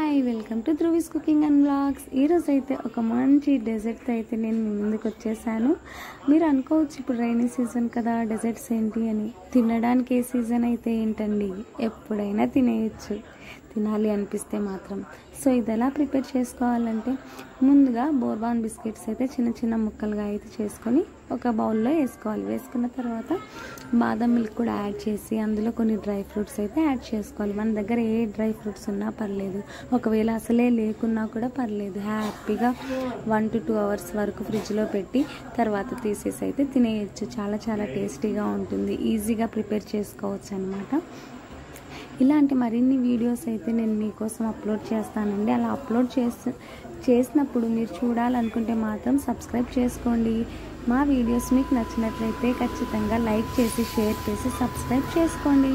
Hi welcome to Dhruvi's cooking and vlogs. ఈరోజు అయితే ఒక మంచి డెజర్ట్తో అయితే నేను మీ ముందుకు వచ్చేసాను. మీరు అనుకోవచ్చు ఇప్పుడు రైనీ సీజన్ కదా, డెజర్ట్స్ ఏంటి అని. తినడానికి ఏ సీజన్ అయితే ఏంటండి, ఎప్పుడైనా తినేయచ్చు తినాలి అనిపిస్తే మాత్రం. సో ఇది ఎలా ప్రిపేర్ చేసుకోవాలంటే, ముందుగా బోర్బాన్ బిస్కెట్స్ అయితే చిన్న చిన్న ముక్కలుగా అయితే చేసుకొని ఒక బౌల్లో వేసుకోవాలి. వేసుకున్న తర్వాత బాదం మిల్క్ కూడా యాడ్ చేసి అందులో కొన్ని డ్రై ఫ్రూట్స్ అయితే యాడ్ చేసుకోవాలి. మన దగ్గర ఏ డ్రై ఫ్రూట్స్ ఉన్నా పర్లేదు, ఒకవేళ అసలే లేకున్నా కూడా పర్లేదు. హ్యాపీగా 1 to 2 hours వరకు ఫ్రిడ్జ్లో పెట్టి తర్వాత తీసేసి అయితే తినేయచ్చు. చాలా చాలా టేస్టీగా ఉంటుంది, ఈజీగా ప్రిపేర్ చేసుకోవచ్చు అనమాట. ఇలాంటి మరిన్ని వీడియోస్ అయితే నేను మీకోసం అప్లోడ్ చేస్తానండి. అలా అప్లోడ్ చేసినప్పుడు మీరు చూడాలనుకుంటే మాత్రం సబ్స్క్రైబ్ చేసుకోండి. మా వీడియోస్ మీకు నచ్చినట్లయితే ఖచ్చితంగా లైక్ చేసి షేర్ చేసి సబ్స్క్రైబ్ చేసుకోండి.